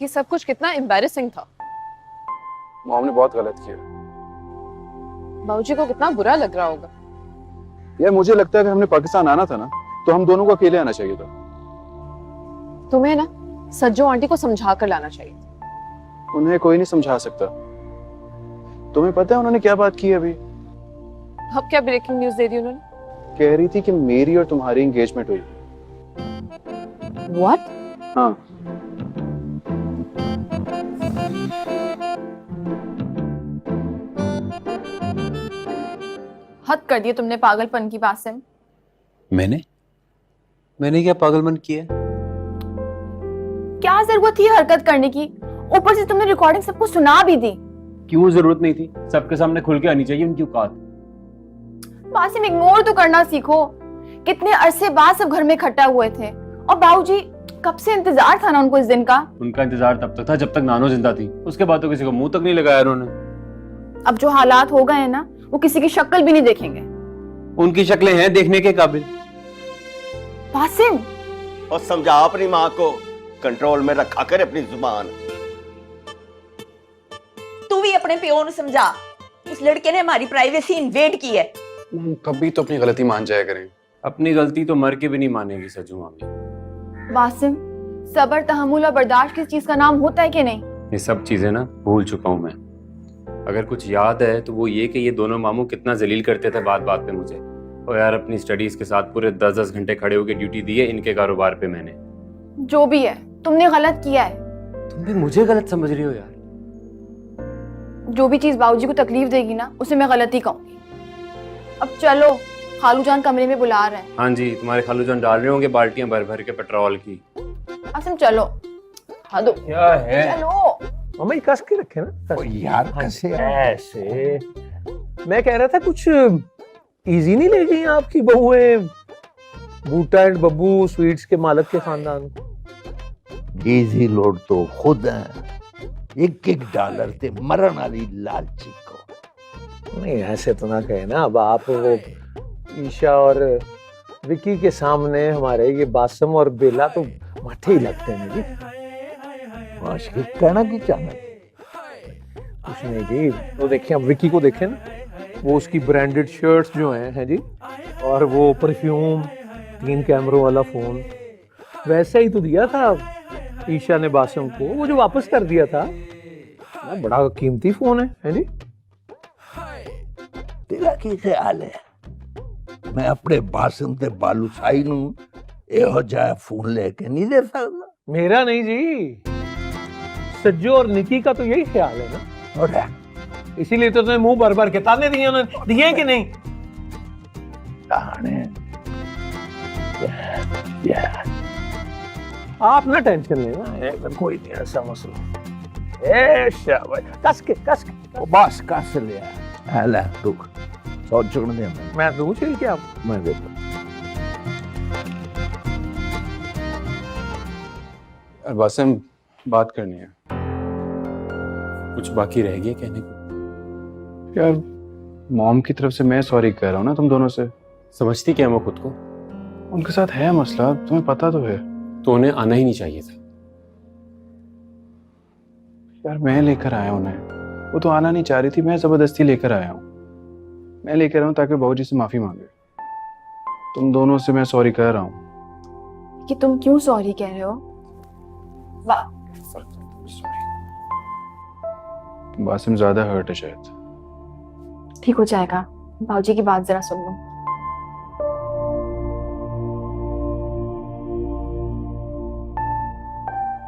ये सब कुछ कितना एम्बैरेसिंग था। मॉम ने बहुत गलत किया। बाबूजी को कितना बुरा लग रहा होगा। यार मुझे लगता है कि हमने पाकिस्तान आना था ना, तो हम दोनों को अकेले आना चाहिए था। तुम्हें ना सज्जो आंटी को समझा कर लाना चाहिए। उन्हें कोई नहीं समझा सकता। तुम्हें पता है उन्होंने क्या बात की अभी? अब क्या ब्रेकिंग न्यूज दे दी उन्होंने? कह रही थी कि मेरी और तुम्हारी एंगेजमेंट हुई। व्हाट? हाँ। हद कर दिया तुमने पागलपन की बासिम। मैंने क्या पागलपन किया? क्या जरूरत थी हरकत करने की? ऊपर से तुमने रिकॉर्डिंग सबको सुना भी दी। क्यों जरूरत नहीं थी? सबके सामने खुल के आनी चाहिए उनकी औकात। बासिम इग्नोर तो करना सीखो। कितने अरसे बाद सब घर में इकट्ठा हुए थे और बाबूजी कब से इंतजार था ना उनको इस दिन का। उनका इंतजार तब तक था जब तक नानो जिंदा थी। उसके बाद तो किसी को मुंह तक नहीं लगाया उन्होंने। अब जो हालात हो गए हैं ना, वो किसी की शक्ल भी नहीं देखेंगे। उनकी शक्लें हैं देखने के काबिल। बासिम, और समझा अपनी माँ को, कंट्रोल में रखा कर अपनी जुबान। तू भी अपने प्यो ਨੂੰ समझा। उस लड़के ने हमारी प्राइवेसी इन्वेड की है। मॉम कभी तो अपनी गलती मान जाया करें। अपनी गलती तो मर के भी नहीं मानेगी सज्जू मामी। बासिम, सब्र, तहम्मुल और बर्दाश्त किस चीज का नाम होता है कि नहीं? ये सब चीजें ना भूल चुका हूँ मैं। अगर कुछ याद है तो वो ये कि ये दोनों मामू कितना जलील करते थे बात बात पे मुझे। और यार अपनी स्टडीज के साथ पूरे 10-10 घंटे खड़े होकर ड्यूटी दी है इनके कारोबार पे मैंने। जो भी है, तुमने गलत किया है। तुम भी मुझे गलत समझ रही हो यार। जो भी चीज बाबूजी को तकलीफ देगी ना, उसे मैं गलती कहूंगी। अब चलो, खालू जान कमरे में बुला रहे हैं। हाँ जी, तुम्हारे खालू जान डाल रहे होंगे बाल्टियां भर भर के पेट्रोल की। आसिम चलो। हाँ दो। क्या है? चलो। मामा ये कस के रखे ना। यार कैसे ऐसे मैं कह रहा था कुछ इजी नहीं ले गई आपकी बहुएं बूटा एंड बब्बू स्वीट्स के मालिक के खानदान को? इजी लोड तो खुद है। एक डॉलर ते मरण वाली लालची को। नहीं ऐसे तो ना कहे ना। अब आप वो ईशा और विकी के सामने हमारे ये बासम और बेला तो मठे ही लगते हैं जी। आशिक कहना की चाहना? कुछ नहीं जी। तो देखिए, अब विकी को देखें ना, वो उसकी ब्रांडेड शर्ट्स जो हैं जी, और वो परफ्यूम, 3 कैमरों वाला फोन, वैसा ही तो दिया था ईशा ने बासम को, वो जो वापस कर दिया था। बड़ा कीमती फोन है जी। तेरा की ख्याल है मैं अपने बासम ते बालूशाही नू एहो जा फोन लेके नहीं दे सकता? मेरा नहीं जी, सज्जो और निकी का तो यही ख्याल है ना। और इसीलिए तो तुम्हें मुंह भर भर के ताने दिए उन्होंने। दिए कि नहीं? ताने आप ना टेंशन लेना, कोई नहीं ऐसा मसला। ए शाबाश, कस के वो बस कस लिया। हेला रुक, सौ चुन दे मैं दूं छिल के आप। मैं देता। यार बासिम बात करनी है। कुछ बाकी रह गया कहने को? यार मॉम की तरफ से मैं सॉरी कह रहा हूँ ना तुम दोनों से। समझती क्या वो खुद को? उनके साथ है मसला, तुम्हें पता तो है। तो उन्हें आना ही नहीं चाहिए था। यार मैं लेकर आया उन्हें, वो तो आना नहीं चाह रही थी, मैं जबरदस्ती लेकर आया हूँ। मैं लेकर आया हूँ ताकि बाबूजी से माफी मांगे। तुम दोनों से मैं सॉरी कह रहा हूँ। कि तुम क्यों सॉरी कह रहे हो? वाह, बासिम ज्यादा हर्ट है शायद। ठीक हो जाएगा। बाबूजी की बात जरा सुन लो।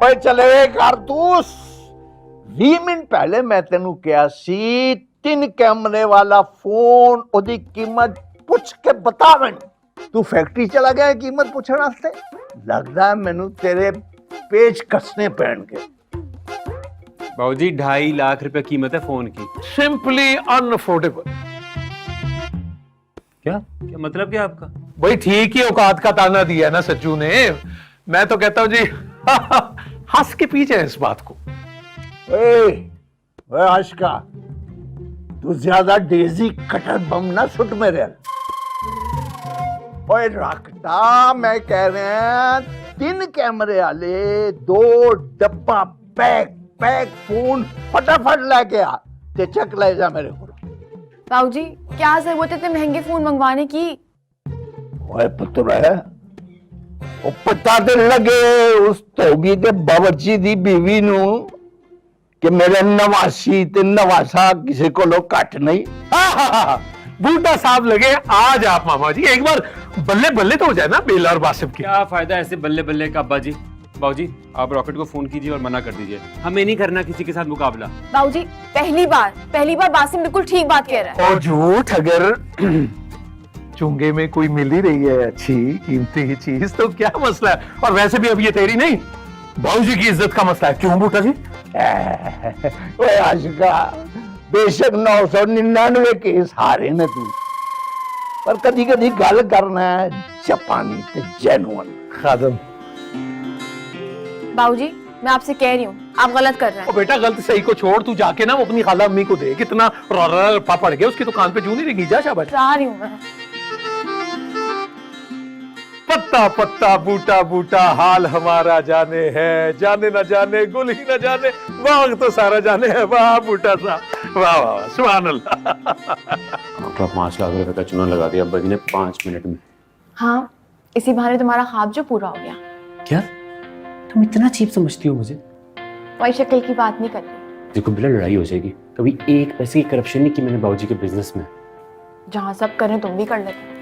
पर चले कारतूस 20 मिनट पहले मैं तेनू क्या सी 3 कैमरे वाला फोन ओदी कीमत पूछ के बतावन। तू फैक्ट्री चला गया कीमत पूछने वास्ते? लगदा है मैनू तेरे पेज कसने पैण के। बाबूजी 2.5 लाख रुपए कीमत है फोन की। Simply unaffordable. क्या क्या मतलब क्या आपका? भाई ठीक ही औकात का ताना दिया ना सज्जू ने। मैं तो कहता हूँ जी हंस के पीछे है इस बात को। ओए आशिका, तू ज्यादा डेजी कटर बम ना सुट मेरे। ओए रखता मैं कह रहे हैं 3 कैमरे वाले 2 डब्बा पैक पैक फोन फटाफट लेके आ ते चेक ले जा मेरे को। बाबूजी क्या जरूरत है इतने महंगे फोन मंगवाने की? ओए पुत्र है ओ पता ते लगे उस धोबी ते बावर्ची दी बीवी नु कि मेरे नवासी ते नवासा किसी को लो कट नहीं। बूटा साहब लगे आज आप मामा जी एक बार बल्ले बल्ले तो हो जाए ना बेला और बासिफ की। क्या फायदा ऐसे बल्ले बल्ले का अब्बा जी। बाबूजी आप रॉकेट को फोन कीजिए और मना कर दीजिए, हमें नहीं करना किसी के साथ मुकाबला। बाबूजी पहली बार बासिम बिल्कुल ठीक बात कह रहा है। और झूठ अगर चुंगे में कोई मिल ही रही है अच्छी कीमती चीज तो क्या मसला है। और वैसे भी अब ये तेरी नहीं बाबूजी की इज्जत का मसला है, क्यों बूटा जी? ओए आशिका बेशक 999 केस हारे न तू पर कदी कदी गल करना है जापानी ते जेन्युइन। खादम बाबूजी मैं आपसे कह रही हूँ आप गलत कर रहे ओ हैं। बेटा गलत सही को छोड़, तू जाके ना वो अपनी खाला अम्मी को दे, कितना रौला पड़ गया उसकी दुकान पे, जू नहीं रही जा शाबाश। जा रही हूँ मैं। पत्ता पत्ता बूटा बूटा हाल हमारा जाने है, जाने न जाने गुल ही न जाने बाग तो सारा जाने है। वाह बूटा सा, वाह वाह वाह, सुभान अल्लाह। आपका 5 लाख रुपए का चुना लगा दिया अब्बा जी ने 5 मिनट में। हाँ इसी बहाने तुम्हारा ख्वाब जो पूरा हो गया। क्या तुम इतना चीप समझती हो मुझे? वही शक्ल की बात नहीं करती। देखो बिना लड़ाई हो जाएगी, कभी एक पैसे की करप्शन नहीं की मैंने बाबूजी के बिजनेस में। जहाँ सब करें तुम भी कर लेते।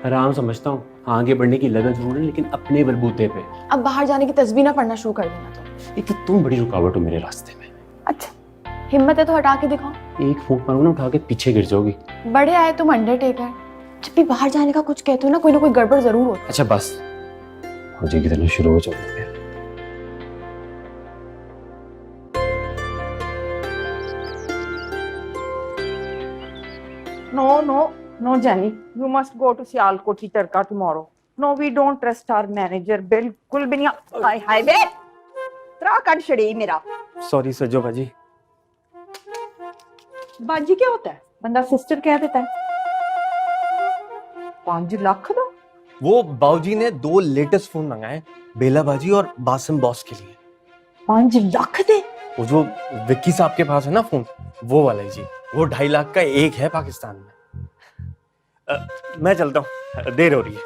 आराम समझता हूँ, आगे बढ़ने की लगन जरूर है लेकिन अपने बलबूते पे। अब बाहर जाने की तस्वीर ना पढ़ना शुरू कर देना तुम। एक तो तुम बड़ी रुकावट हो मेरे रास्ते में। अच्छा हिम्मत है तो हटा के दिखाओ। एक फूंक मारूंगा ना उठा के पीछे गिर जाओगी। बड़े आए तुम अंडरटेकर, जब भी बाहर जाने का कुछ कहते हो ना कोई गड़बड़ जरूर होती है। अच्छा बस हो जाएगी तरह शुरू हो जाओगे। No, Jenny. You must go to Sialkoti Tarka tomorrow. No, we don't trust our manager. बिल्कुल भी नहीं। हाय हाय बे त्रा कर छड़ी मेरा। सॉरी सज्जो बाजी। बाजी क्या होता है? बंदा सिस्टर कह देता है। 5 लाख दो। वो बाऊजी ने 2 लेटेस्ट फोन मंगाए बेला बाजी और बासिम बॉस के लिए। 5 लाख दे? वो जो विक्की साहब के पास है ना फोन, वो वाला ही जी। वो 2.5 लाख का एक है पाकिस्तान में। मैं चलता हूँ, देर हो रही है।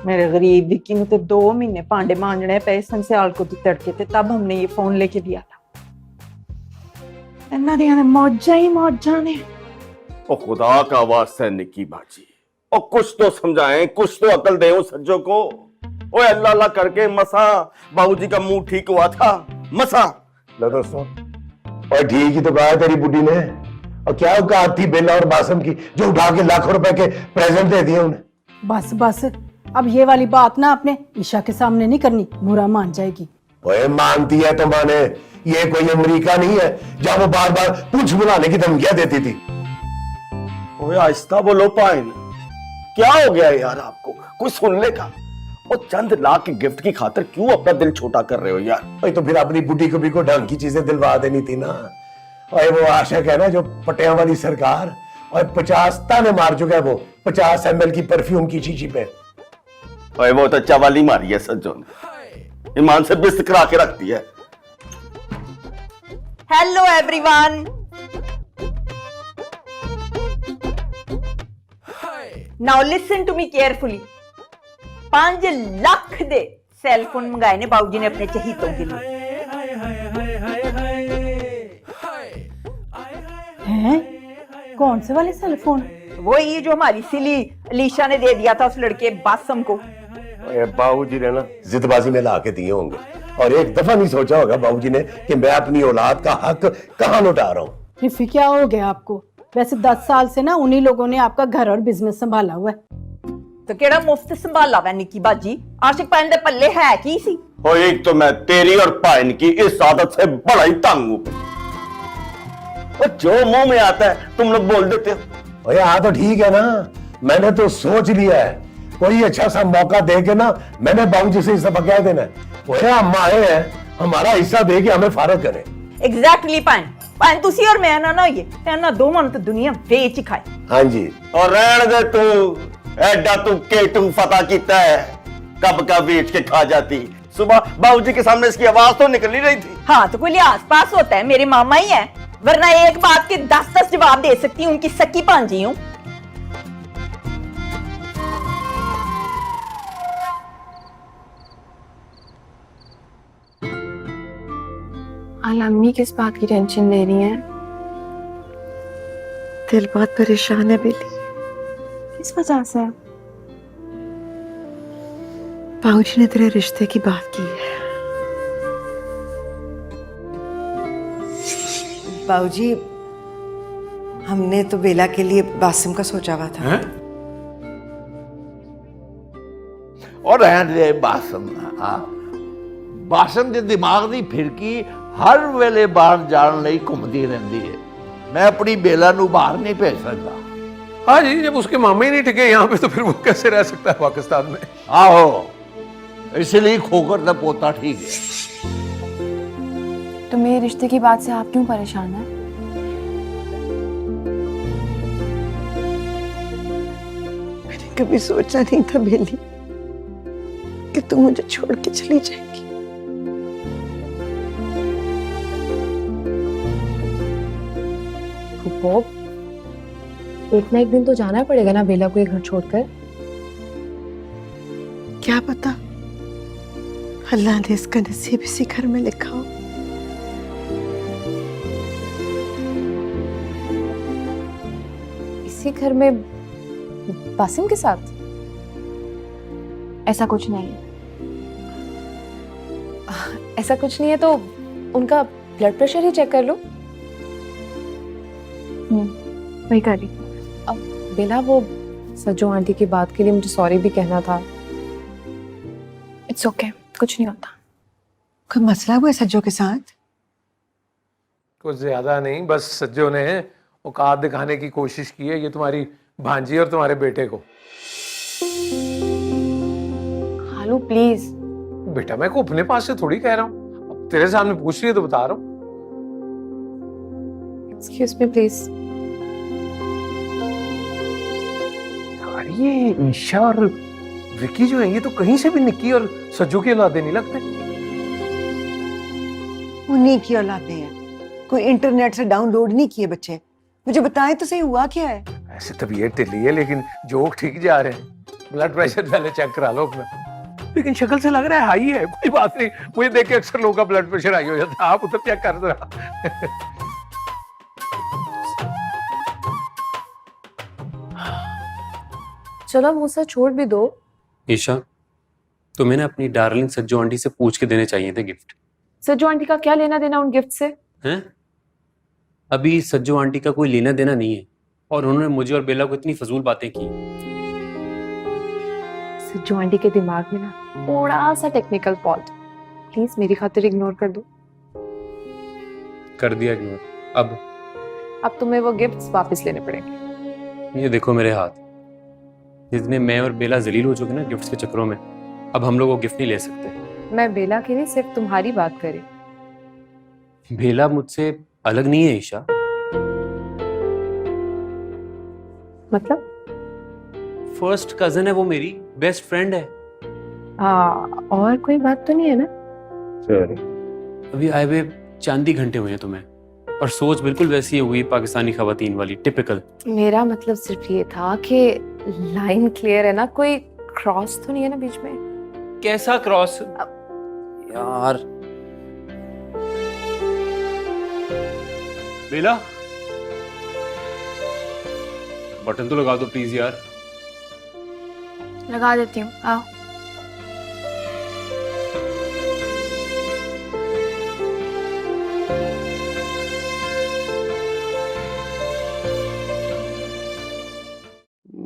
मेरे गरीब विक्की ने तो 2 महीने पांडे मांजने पे सियालकोटी तड़के थे, तब हमने ये फोन लेके दिया था। इन्ना दिया ने मौजा ही मौजा ने। ओ खुदा का वास्ता है निक्की बाजी, और कुछ तो समझाएं, कुछ तो अकल दे उस सज्जो को। ओए अल्लाह अल्लाह करके मसा बाबूजी का मुंह ठीक हुआ था, मसा। लो दोस्तों, और ठीक ही तो कहा तेरी बुढ़ी ने। और क्या औकात थी बेला और बासम की जो उठा के लाखों रुपए के प्रेजेंट दे दिए उन्हें। बस बस अब ये वाली बात ना अपने ईशा के सामने नहीं करनी, बुरा मान जाएगी। ओए मानती है तो माने, ये कोई अमेरिका नहीं है जहां वो बार बार पूछ बुलाने की धमकियां देती थी। ओए आहिस्ता बोलो पाइन, क्या हो गया यार आपको? कुछ सुनने का? और चंद लाख के गिफ्ट की खातिर क्यों अपना दिल छोटा कर रहे हो यार? ओए तो फिर अपनी बुढ़ी को भी को ढंग की चीजें दिलवा देनी थी ना। और वो आशिक है ना जो पटिया वाली सरकार, और 50 ताने मार चुका है वो 50 ml की परफ्यूम की शीशी पे। ओए वो तो चवाली मारी है सज्जो ने, ईमान से बिस्त करा के रखती है। Hello everyone, now listen to me carefully. 5 lakh दे सेल फोन मंगाए ने बाबूजी ने अपने चहीतों के लिए। हैं? कौन से वाले सेल फोन? वो ये जो हमारी सिली अलीशा ने दे दिया था उस लड़के बासम को। बाबूजी ने ना जिदबाजी में ला के दिए होंगे, और एक दफा नहीं सोचा होगा बाबूजी ने कि मैं अपनी औलाद का हक कहां लौटा रहा हूँ। रिफी क्या हो गया आपको? वैसे 10 साल से ना उन्हीं लोगों ने आपका घर और बिजनेस संभाला हुआ है। तो केड़ा मुफ्त संभाला हुआ निक्की बाजी? आशिक पाइन दे पल्ले है की सी? और एक तो मैं तेरी और पाइन की इस आदत से बड़ा ही तंग हूं। और जो मुंह में आता है तुम लोग बोल देते हो। ओए हाँ तो ठीक है ना, मैंने तो सोच लिया है, कोई अच्छा सा मौका दे के ना मैंने बाबूजी से हिस्सा कह देना है। ओए हम आए हैं, हमारा हिस्सा दे के हमें फारग करें। एग्जैक्टली पाइन तुसी और मैं ना ये ना दो मन तो दुनिया बेच ही खाए। हाँ जी। और रहन दे तू, एडा तू केटू फता कीता है। कब का बेच के खा जाती। सुबह बाबूजी के सामने इसकी आवाज तो निकल ही रही थी। हाँ तो कोई लिहाज पास होता है, मेरे मामा ही है, वरना एक बात के 10-10 जवाब दे सकती हूँ, उनकी सकी भांजी हूँ। अम्मी किस बात की टेंशन ले रही हैं? दिल बहुत परेशान है बेली। किस वजह से? बाबूजी ने तेरे रिश्ते की बात की है। बाबूजी, हमने तो बेला के लिए बासिम का सोचा हुआ था। और रहने दे बासम। हाँ, बासम के दिमाग की फिरकी हर वेले बाहर जाने ਲਈ घूमती रहती है। मैं अपनी बेला नू बाहर नहीं भेज सकता। हाँ जी, जब उसके मामे ही नहीं टिके यहाँ पे तो फिर वो कैसे रह सकता है पाकिस्तान में? आहो, इसलिए खोकर का पोता ठीक है। तो मेरे रिश्ते की बात से आप क्यों परेशान हैं? मैंने कभी सोचा नहीं था बेली कि तुम मुझे छोड़ के चली जाएगी। फूफो, एक ना एक दिन तो जाना पड़ेगा ना बेला को ये घर छोड़कर। क्या पता अल्लाह ने इसका नसीब इसी घर में लिखा हो। इसी घर में बासिम के साथ? ऐसा कुछ नहीं है। ऐसा कुछ नहीं है तो उनका ब्लड प्रेशर ही चेक कर लो। वही कर रही। अब बेला, वो सज्जो आंटी की बात के लिए मुझे सॉरी भी कहना था। इट्स ओके, कुछ नहीं होता। कोई मसला हुआ है सज्जो के साथ? कुछ ज्यादा नहीं, बस सज्जो ने औकात दिखाने की कोशिश की है ये तुम्हारी भांजी और तुम्हारे बेटे को। खालू प्लीज। बेटा, मैं को अपने पास से थोड़ी कह रहा हूँ, अब तेरे सामने पूछ रही है तो बता रहा हूँ। Excuse me please. ये ईशा और विकी जो है ये तो कहीं से भी निक्की और सज्जू की औलादे नहीं लगते। उन्हीं की औलादे हैं, कोई इंटरनेट से डाउनलोड नहीं किए बच्चे। मुझे बताएं तो सही हुआ क्या है? ऐसे तबीयत ढिली है लेकिन जोक ठीक जा रहे हैं। ब्लड प्रेशर पहले चेक करा लो अपना। लेकिन शक्ल से लग रहा है हाई है। कोई बात नहीं, मुझे देख के अक्सर लोगों का ब्लड प्रेशर हाई हो जाता है। आप उधर चेक कर रहा। चलो मुझसे मुझसे छोड़ भी दो। ईशा, तुम्हें ना अपनी डार्लिंग सज्जो आंटी से पूछ के देने चाहिए थे गिफ्ट। सज्जो आंटी का क्या लेना देना उन गिफ्ट से? हैं? अभी सज्जो आंटी का कोई लेना देना नहीं है और उन्होंने मुझे और बेला को इतनी फजूल बातें की। सज्जो आंटी के दिमाग में ना थोड़ा सा टेक्निकल फॉल्ट। प्लीज मेरी खातिर इग्नोर कर दो। कर दिया इग्नोर। अब तुम्हें वो गिफ्ट्स वापस लेने पड़ेंगे। ये देखो मेरे हाथ, जितने मैं और बेला जलील हो चुके ना गिफ्ट्स के चक्करों में, अब हम लोग वो गिफ्ट नहीं ले सकते। मैं बेला की नहीं, सिर्फ तुम्हारी बात करी। बेला मुझसे अलग नहीं है ईशा। मतलब? फर्स्ट कजन है वो, मेरी बेस्ट फ्रेंड है। और कोई बात तो नहीं है ना? अभी आए हुए चांदी घंटे हुए हैं तुम्हें, और सोच बिल्कुल वैसी ही हुई पाकिस्तानी खवातीन वाली, टिपिकल। मेरा मतलब सिर्फ ये था कि लाइन क्लियर है ना, कोई क्रॉस तो नहीं है ना बीच में? कैसा क्रॉस यार? बेला, बटन तो लगा दो प्लीज यार। लगा देती हूँ, आओ।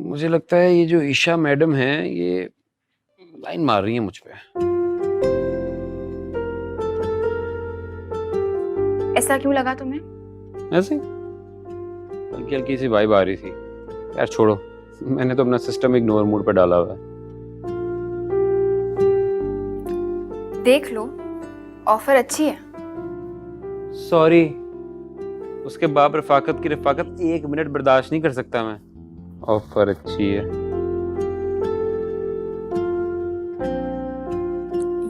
मुझे लगता है ये जो ईशा मैडम है ये लाइन मार रही है मुझ पे। ऐसा क्यों लगा तुम्हें? ऐसे हल्की हल्की सी वाइब आ रही थी। यार छोड़ो, मैंने तो अपना सिस्टम इग्नोर मोड पे डाला हुआ है। देख लो, ऑफर अच्छी है। सॉरी, उसके बाप रफाकत की रफाकत 1 मिनट बर्दाश्त नहीं कर सकता मैं। ऑफर अच्छी है।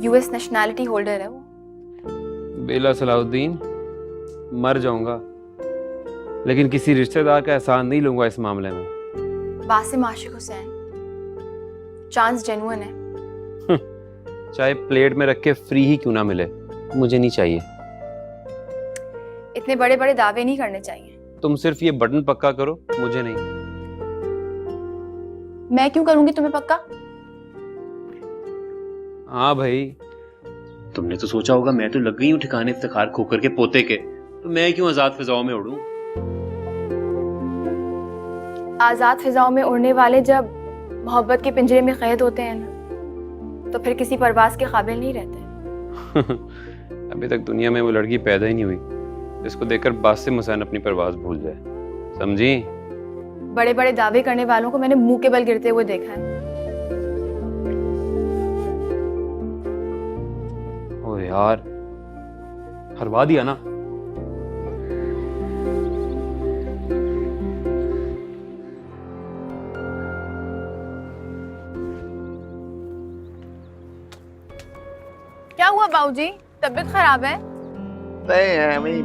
यूएस नेशनैलिटी होल्डर है वो। बेला सलाउद्दीन, मर जाऊंगा लेकिन किसी रिश्तेदार का एहसान नहीं लूंगा इस मामले में। बासिम आशिक हुसैन, चांस जेन्युइन है। चाहे प्लेट में रख के फ्री ही क्यों ना मिले, मुझे नहीं चाहिए। इतने बड़े बड़े दावे नहीं करने चाहिए। तुम सिर्फ ये बटन पक्का करो, मुझे नहीं। मैं क्यों करूंगी तुम्हें पक्का? हाँ भाई, तुमने तो सोचा होगा मैं तो लग गई हूँ ठिकाने इफ्तिखार खोकर के पोते के, तो मैं क्यों आजाद फिजाओं में उड़ूं? आजाद फिजाओं में उड़ने वाले जब मोहब्बत के पिंजरे में कैद होते हैं ना, तो फिर किसी परवाज के काबिल नहीं रहते। अभी तक दुनिया में वो लड़की पैदा ही नहीं हुई जिसको देखकर बासिम हुसैन अपनी परवाज भूल जाए, समझी? बड़े बड़े दावे करने वालों को मैंने मुंह के बल गिरते हुए देखा है। ओ यार, हरवा दिया ना। क्या हुआ बाबूजी, तबीयत खराब है? नहीं,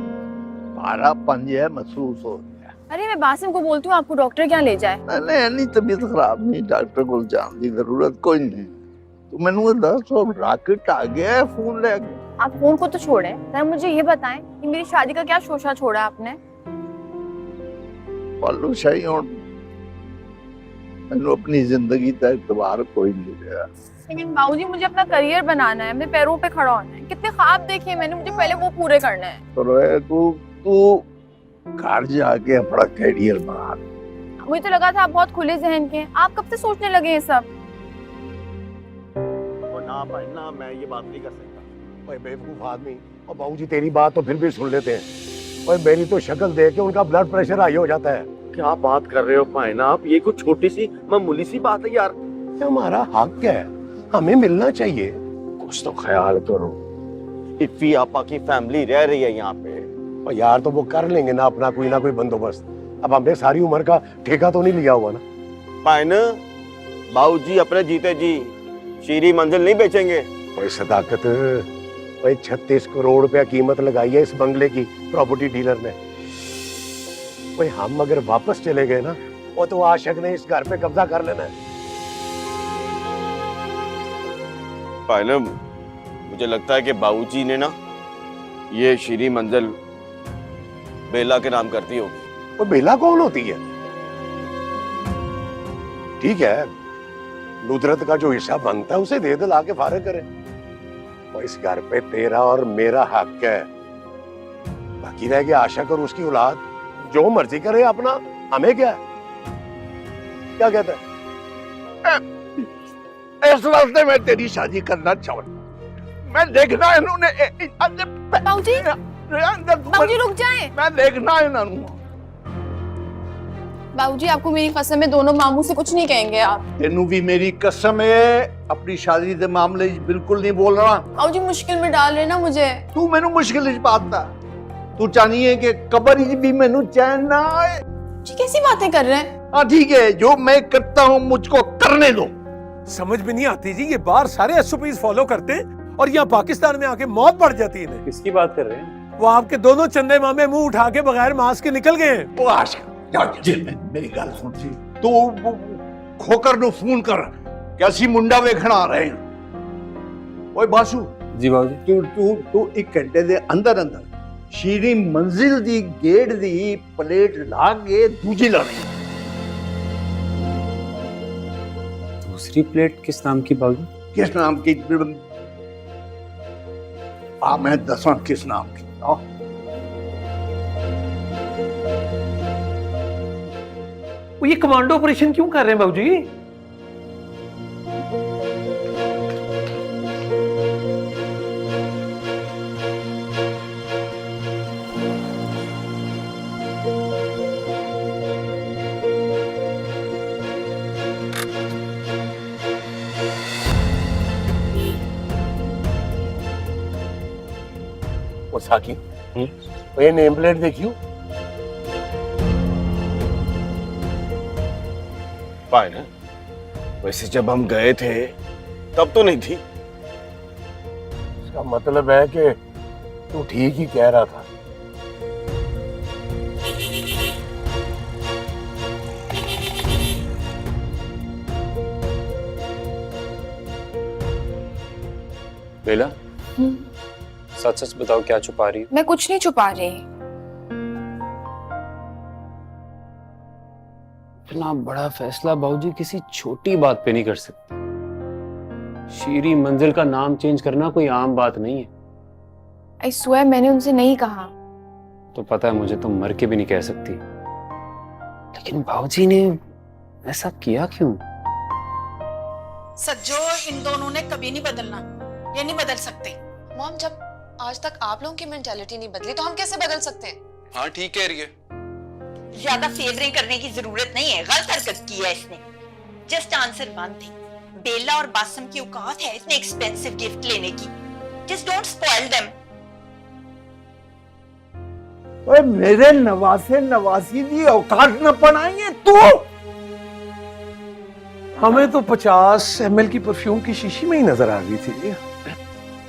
भारा पंजे महसूस हो गया। अरे मैं बासिम को बोलती हूँ आपको डॉक्टर क्या ले जाए। नहीं तबीयत खराब नहीं, डॉक्टर को जाने की जरूरत कोई नहीं। तो मैंने दस और रॉकेट आ गया, फोन ले गया। आप फोन को तो छोड़े, जरा मुझे ये बताएं कि मेरी शादी का क्या शोशा छोड़ा आपने? पल्लू शाही और मैंने अपनी जिंदगी का एतबार कोई नहीं दिया। लेकिन बाबूजी मुझे अपना करियर बनाना है, अपने पैरों पे खड़ा होना है। कितने ख्वाब देखे मैंने, मुझे पहले वो पूरे करने हैं। तो तू घर जाके अपना करियर बना। मुझे तो लगा था आप बहुत खुले जहन के हैं। आप कब से सोचने लगे ये सब? ना भाई ना, मैं ये बात नहीं कर सकता। ओए बेवकूफ आदमी, और बाबूजी तेरी बात तो फिर भी सुन लेते हैं। ओए मेरी तो शक्ल देख के उनका ब्लड प्रेशर हाई हो जाता है। क्या बात कर रहे हो भाई ना आप? ये कुछ छोटी सी मामूली सी बात है यार। हमारा हक है, हमें मिलना चाहिए। कुछ तो ख्याल करो, इफ़ी आपा की फैमिली रह रही है यहाँ पे। और यार तो वो कर लेंगे ना अपना कोई ना कोई बंदोबस्त। अब हमने सारी उम्र का ठेका तो नहीं लिया हुआ ना। पाइन बाबूजी अपने जीते जी शीरी मंजिल नहीं बेचेंगे। कोई सदाकत, कोई 36 करोड़ रुपया कीमत लगाई है इस बंगले की प्रॉपर्टी डीलर ने। कोई हम अगर वापस चले गए ना, वो तो आशिक ने इस घर पे कब्जा कर लेना है। पाइन मुझे लगता है कि बाबूजी ने ना ये शीरी मंजिल बेला के नाम करती होगी। वो बेला कौन होती है? ठीक है, नुदरत का जो हिस्सा बनता है उसे दे दे, लाके फारिग करे। और इस घर पे तेरा और मेरा हक है। बाकी रह गया आशिक और उसकी औलाद, जो मर्जी करे अपना, हमें क्या है? क्या कहता है? इस वास्ते मैं तेरी शादी करना चाहता। मैं देखना इन्होंने बाबूजी रुक जाएं। मैं देखना इन्होंने। बाबूजी आपको मेरी कसम है, दोनों मामू से कुछ नहीं कहेंगे आप। तेनू भी मेरी कसम है, अपनी शादी के मामले बिल्कुल नहीं बोल रहा। बाबूजी मुश्किल में डाल रहे ना मुझे। तू मैनू मुश्किल च पाता। तू चाहनी है कि कब्र च भी मैनू चैन ना आए। जी कैसी बातें कर रहे हैं? हाँ ठीक है, जो मैं करता हूँ मुझको करने दो। समझ में नहीं आती जी, ये बाहर सारे एसओपीज फॉलो करते हैं और यहाँ पाकिस्तान में आके मौत पड़ जाती है इन्हें। किसकी बात कर रहे हैं? वो आपके दोनों चंदे मामे मुंह उठा के बगैर मास्क के निकल गए हैं। ओ आशिक, मेरी गल सुन सी। तू खोकर नु फोन कर कि ਅਸੀਂ ਮੁੰਡਾ ਵੇਖਣ ਆ ਰਹੇ ਹਾਂ। ਓਏ ਬਾਸੂ जी बाबूजी। तू 1 घंटे ਦੇ ਅੰਦਰ ਅੰਦਰ ਸ਼ੀਰੀ ਮੰਜ਼ਿਲ ਦੀ ਗੇਟ ਦੀ ਪਲੇਟ ਲਾ ਕੇ ਦੂਜੀ ਲਾਣੀ। दूसरी प्लेट किस नाम की बाबूजी? किस नाम की? मैं दसा किस नाम की। वो ये कमांडो ऑपरेशन क्यों कर रहे हैं बाबूजी? वो साकी, वो ये नेम प्लेट देखियो। पाइन वैसे जब हम गए थे तब तो नहीं थी। इसका मतलब है कि तू ठीक ही कह रहा था। बेला, सच सच बताओ, क्या छुपा रही हो? मैं कुछ नहीं छुपा रही। इतना बड़ा फैसला बाबूजी किसी छोटी बात पे नहीं कर सकते। शीरी मंजिल का नाम चेंज करना कोई आम बात नहीं है। आई स्वेयर मैंने उनसे नहीं कहा। तो पता है मुझे, तुम मर के भी नहीं कह सकती, लेकिन बाबूजी ने ऐसा किया क्यों? सज्जो, इन दोनों ने कभी नहीं बदलना, ये नहीं बदल सकते। मॉम, जब आज तक आप लोगों की मेंटालिटी नहीं बदली तो हम कैसे बदल सकते हैं? हाँ ठीक कह रही है। ज्यादा फेवरिंग करने की जरूरत नहीं है, गलत हरकत की है इसने। जस्ट आंसर वन थिंग, बेला और बासम की औकात है इतने एक्सपेंसिव गिफ्ट लेने की। Just don't spoil them. ओए मेरे नवासे नवासी दी औकात न बनाएंगे तू। हमें तो 50 ml की परफ्यूम की शीशी में ही नजर आ गई थी।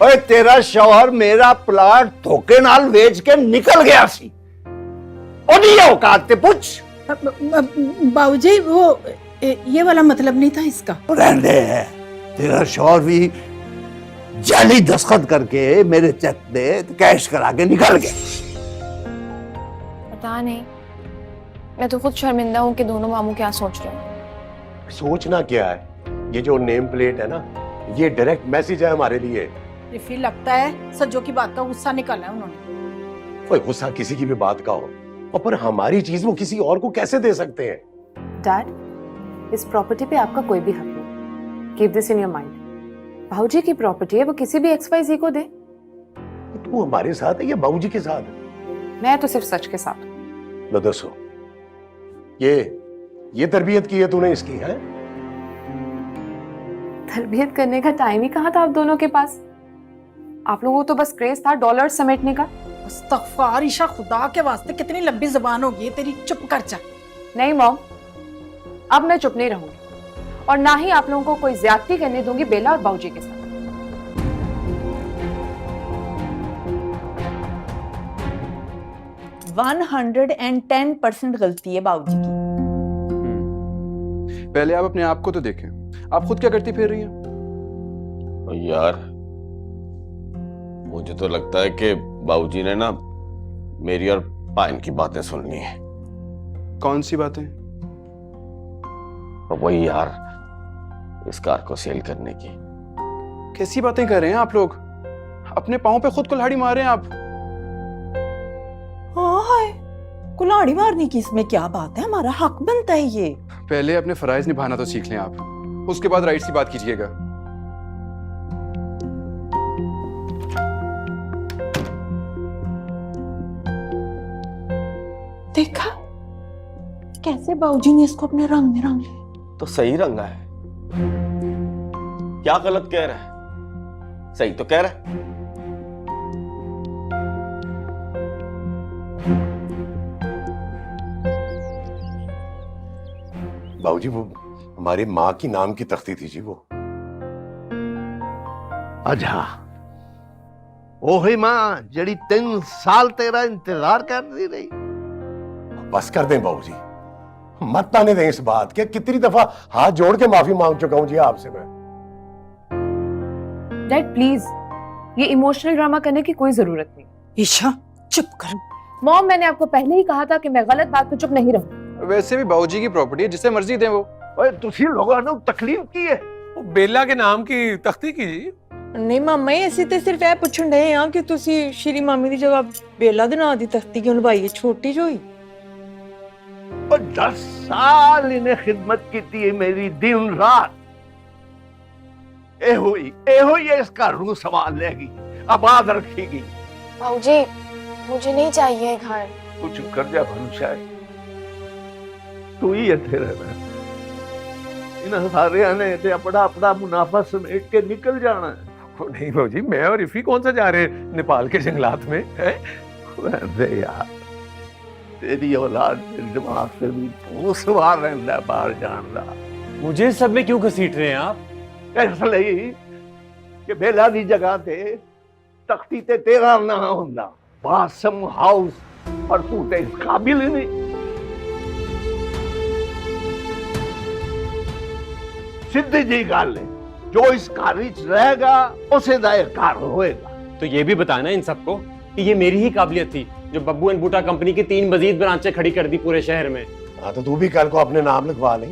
ओए तेरा शौहर मेरा प्लाट धोखे नाल बेच के निकल गया सी, ओदी औकात ते पूछ। बाबूजी, वो ये वाला मतलब नहीं था इसका। रहने है, तेरा शौहर भी जाली दस्तखत करके मेरे चेक दे कैश करा के निकल गया। पता नहीं, मैं तो खुद शर्मिंदा हूँ कि दोनों मामू क्या सोच रहे हैं। सोचना क्या है, ये जो नेम प्लेट है ना, ये डायरेक्ट मैसेज है हमारे लिए। रिफी, लगता है सज्जो की बात का गुस्सा निकाला है उन्होंने। कोई गुस्सा किसी की भी बात का हो, और पर हमारी चीज वो किसी और को कैसे दे सकते हैं? डैड, इस प्रॉपर्टी पे आपका कोई भी हक नहीं। Keep this in your mind. बाबूजी की प्रॉपर्टी है, वो किसी भी XYZ को दे। तू हमारे साथ है या बाबूजी के साथ है? मैं तो सिर्फ सच के साथ हूं। लो दसो, ये तरबियत की है तूने इसकी, है? तरबियत करने का टाइम ही कहाँ था आप दोनों के पास? आप लोगों को तो बस क्रेज था डॉलर समेटने का। अस्तगफार ईशा, खुदा के वास्ते कितनी लंबी जुबान होगी है तेरी, चुप कर जा। नहीं मॉम, अब मैं चुप नहीं रहूंगी और ना ही आप लोगों को कोई ज्यादती करने दूंगी बेला और बाबूजी के साथ। 110% गलती है बाबूजी की। पहले आप अपने आप को तो देखें, आप खुद क्या करती फिर रही हैं? यार मुझे तो लगता है कि बाबूजी ने ना मेरी और पाइन की बातें सुननी है। कौन सी बातें? वही यार, इस कार को सेल करने की। कैसी बातें कर रहे हैं आप लोग? अपने पाँव पे खुद कुल्हाड़ी मार रहे हैं आप। हाय, कुल्हाड़ी मारने की इसमें क्या बात है? हमारा हक बनता है ये। पहले अपने फराइज निभाना तो सीख लें आप, उसके बाद राइट की बात कीजिएगा। देखा कैसे बाबूजी ने इसको अपने रंग में रंग लिया। तो सही रंगा है, क्या गलत कह रहा है? सही तो कह रहा है। बाबूजी, वो हमारी माँ की नाम की तख्ती थी जी वो। अच्छा, ओही मां जड़ी 3 साल तेरा इंतजार कर रही। बस कर दें बाबूजी, मत आने दें इस बात के। कितनी दफा हाथ जोड़ के माफी मांग चुका हूं जी आपसे मैं। डैड प्लीज, ये इमोशनल ड्रामा करने की कोई जरूरत नहीं। ईशा चुप कर। मॉम, मैंने आपको पहले ही कहा था कि मैं गलत बात पे चुप नहीं रहूंगी। वैसे भी बाबूजी की प्रॉपर्टी है, जिसे मर्जी दें वो। ओए तुसी लोगों ने तकलीफ की है। वो बेला के नाम की तख्ती की जी। नहीं मामा जी, ਅਸੀਂ ਤੇ ਸਿਰਫ ਇਹ ਪੁੱਛਣ ਡਏ ਆ ਕਿ ਤੁਸੀਂ ਸ਼੍ਰੀ ਮਾਮੀ ਦੀ ਜਗ੍ਹਾ ਬੇਲਾ ਦੇ ਨਾਂ ਦੀ ਤਖਤੀ ਕਿਉਂ ਲਵਾਈ ਹੈ? ਛੋਟੀ ਜਿਹੀ। और 10 साल इन्हें खिदमत की थी मेरी दिन रात। ए हुई इसका रूह संभाल लेगी, आबाद रखेगी। बाबूजी, मुझे नहीं चाहिए घर। तू चुप कर जा भनुषा, तू ही है तेरे में। इन सारे ने ते अपना अपना मुनाफा समेट के निकल जाना है। नहीं बाबूजी, मैं और इफी कौन सा जा रहे हैं नेपाल के जंगलात में? अरे यार, तेरी औलाद तेरे दिमाग से भी वो सवार रहता है बाहर जान रहा। मुझे सब में क्यों घसीट रहे हैं आप? इसलिए कि बेला दी जगह थे तख्ती ते तेरा ना होंदा बासम हाउस, पर तू ते इस काबिल ही नहीं। सीधी जी गल है, जो इस घर विच रहेगा उसे दा घर होएगा। तो ये भी बताना इन सबको कि ये मेरी ही काबिलियत थी जो बब्बू एंड बूटा कंपनी की 3 मजीद ब्रांचें खड़ी कर दी पूरे शहर में। हाँ तो तू भी कल को अपने नाम लिखवा ले,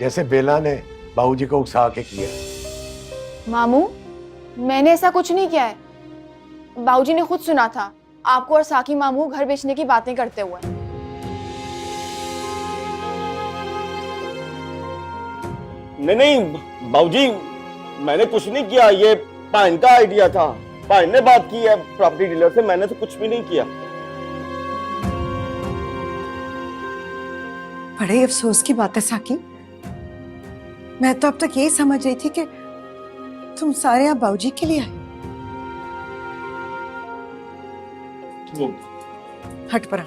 जैसे बेला ने बाबूजी को उकसा के किया। मामू, मैंने ऐसा कुछ नहीं किया है। बाबूजी ने खुद सुना था आपको और साकी मामू घर बेचने की बातें करते हुए। नहीं बाबूजी, मैंने कुछ नहीं किया, ये पाइन का आइडिया था। पाइन ने बात की है प्रॉपर्टी डीलर से, मैंने तो कुछ भी नहीं किया। बड़े अफसोस की बात है साकी, मैं तो अब तक यही समझ रही थी कि तुम सारे यहाँ बाबूजी के लिए आए। हट पर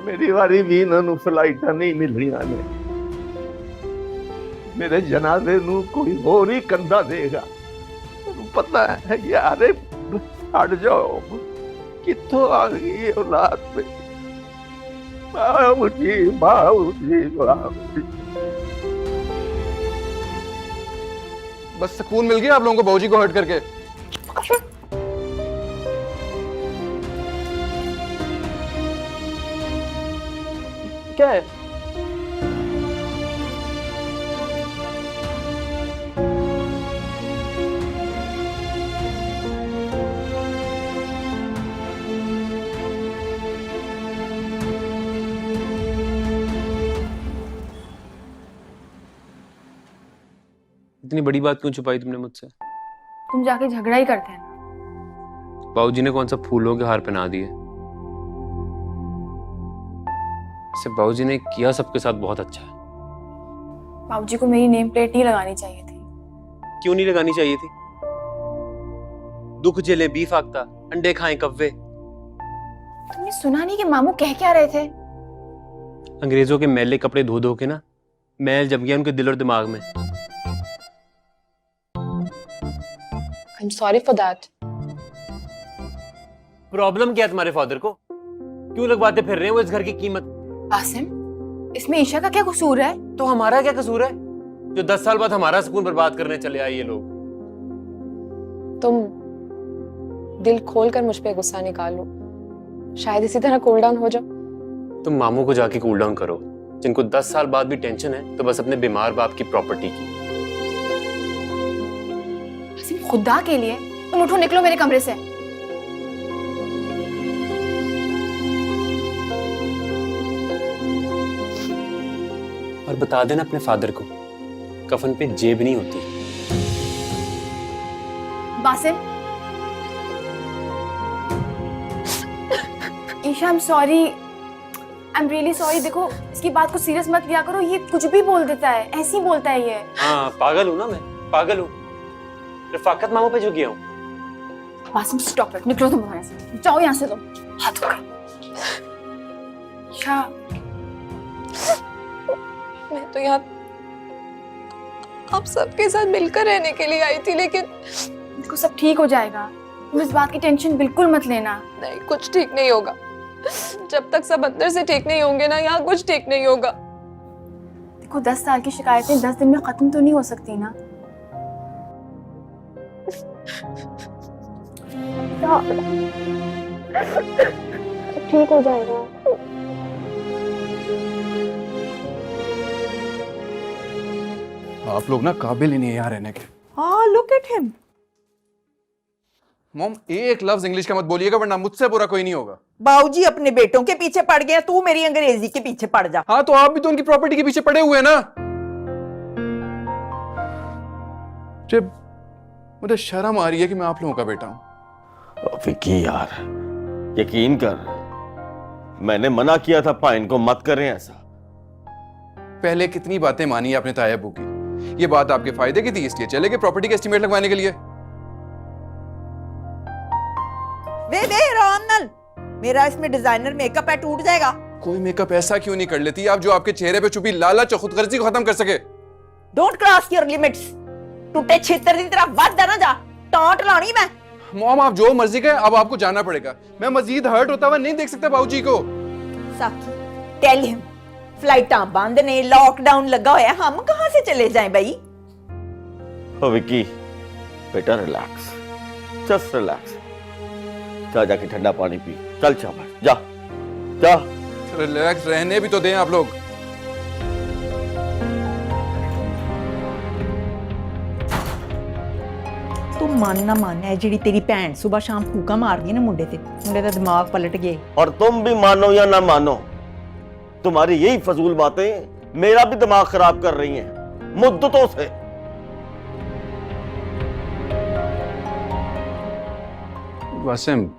मेरी वारी भी इन्होंने फ्लाइटा नहीं मिलनिया ने, मेरे जनाजे नू कोई होर ही कंधा देगा। पता है यार, हट जाओ, कित्थों आ गई ये औलाद पे। बाबूजी बाबूजी बाबूजी। बस सुकून मिल गया आप लोगों को बाबूजी को हर्ट करके। क्या है? इतनी बड़ी बात क्यों छुपाई तुमने मुझसे? तुम जाके झगड़ा ही करते हैं ना। बाबूजी ने कौन सा फूलों के हार पहना दिए? सिर्फ बाबूजी ने किया सबके साथ बहुत अच्छा है। बाबूजी को मेरी नेम प्लेट नहीं लगानी चाहिए थी। क्यों नहीं लगानी चाहिए थी? दुख झेले बीफ आखता, अंडे खाएं कव्वे। तुमने सुना नहीं कि मामू कह क्या रहे थे? अंग्रेजों के मैले कपड़े धो धो के ना मैल जम गया उनके दिल और दिमाग में। I'm sorry for that. Problem क्या है तुम्हारे फादर को? क्यों लगवाते फिर रहे हैं वो इस घर की कीमत? आसिम, इसमें ईशा का क्या कसूर है? तो हमारा क्या कसूर है जो 10 साल बाद हमारा सुकून बर्बाद करने चले आए ये लोग? तुम दिल खोल कर मुझ पे गुस्सा निकालो, शायद इसी तरह कूल डाउन हो जाओ। तुम मामू को जाके कूल डाउन करो, जिनको 10 साल बाद भी टेंशन है तो बस अपने बीमार बाप की प्रॉपर्टी की। आसिम, खुदा के लिए तुम उठो, निकलो मेरे कमरे से। और बता देना अपने फादर को कफन पे जेब नहीं होती। Basim, Isha, I am sorry, I am really sorry. देखो, इसकी बात को सीरियस मत लिया करो, ये कुछ भी बोल देता है, ऐसे ही बोलता है ये। हाँ, पागल हूँ ना मैं, पागल हूँ। रफाकत मामू पे झुकी हूँ। बासिम, स्टॉप इट, निकलो तुम वहां से, जाओ यहाँ से तुम। हाथ धो के। ईशा, मैं तो यहाँ आप सबके साथ मिलकर रहने के लिए आई थी, लेकिन देखो सब ठीक हो जाएगा, तुम इस बात की टेंशन बिल्कुल मत लेना। नहीं, कुछ ठीक नहीं होगा। जब तक सब अंदर से ठीक नहीं होंगे ना, यहाँ कुछ ठीक नहीं होगा। देखो 10 साल की शिकायतें 10 दिन में खत्म तो नहीं हो सकती ना। ठीक हो जाएगा। आप लोग ना काबिल ही नहीं है यहाँ रहने के। हाँ, लुक एट हिम। मॉम, एक लफ्ज इंग्लिश का मत बोलिएगा वरना मुझसे बुरा कोई नहीं होगा। बाबूजी अपने बेटों के पीछे पड़ गए, तू मेरी अंग्रेजी के पीछे पड़ जा। हाँ तो आप भी तो उनकी प्रॉपर्टी के पीछे पड़े हुए हैं ना। जब मुझे शर्म आ रही है कि मैं आप लोगों का बेटा हूं। विकी यार, यकीन कर, मैंने मना किया था पाइन को मत करें ऐसा। पहले कितनी बातें मानी आपने ताया अब्बू की, ये बात आपके फायदे की थी इसलिए चले गए प्रॉपर्टी के एस्टीमेट लगवाने के लिए। वे रामनल, मेरा इसमें डिजाइनर मेकअप है, टूट जाएगा। कोई मेकअप ऐसा क्यों नहीं कर लेती आप जो आपके चेहरे पे छुपी लालच और खुदगर्जी को खत्म कर सके। Don't cross your limits. टूटे छितर की तरह वादा ना जा। डांट लानी मैं। मॉम आप जो मर्जी करें, अब आपको जाना पड़ेगा। मैं मजीद हर्ट होता हुआ नहीं देख सकता बाबूजी को। साकी टेल हिम फ्लाइटां बंद ने, लॉकडाउन लगा होया, हम कहां से चले जाएं भाई। ओ विक्की बेटा रिलैक्स, जस्ट रिलैक्स। जा जाके ठंडा पानी पी, चल शाबाश, जा जा। रिलैक्स रहने भी तो दें आप लोग। तू मन ना मान है जी तेरी भैन सुबह शाम फूका मारदी ना मुंडे ते, मुंडे दा दिमाग पलट गए। और तुम भी मानो या ना मानो, तुम्हारी यही फजूल बातें मेरा भी दिमाग खराब कर रही हैं मुद्दतों से। वासिम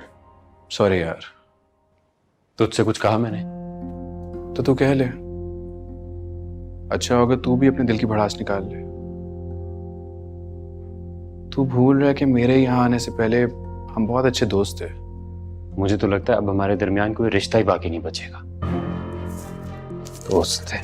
सॉरी यार। तुझसे कुछ कहा मैंने? तो तू कह ले। अच्छा होगा तू भी अपने दिल की भड़ास निकाल ले। तू भूल रहा है कि मेरे यहाँ आने से पहले हम बहुत अच्छे दोस्त थे। मुझे तो लगता है अब हमारे दरमियान कोई रिश्ता ही बाकी नहीं बचेगा। दोस्त थे।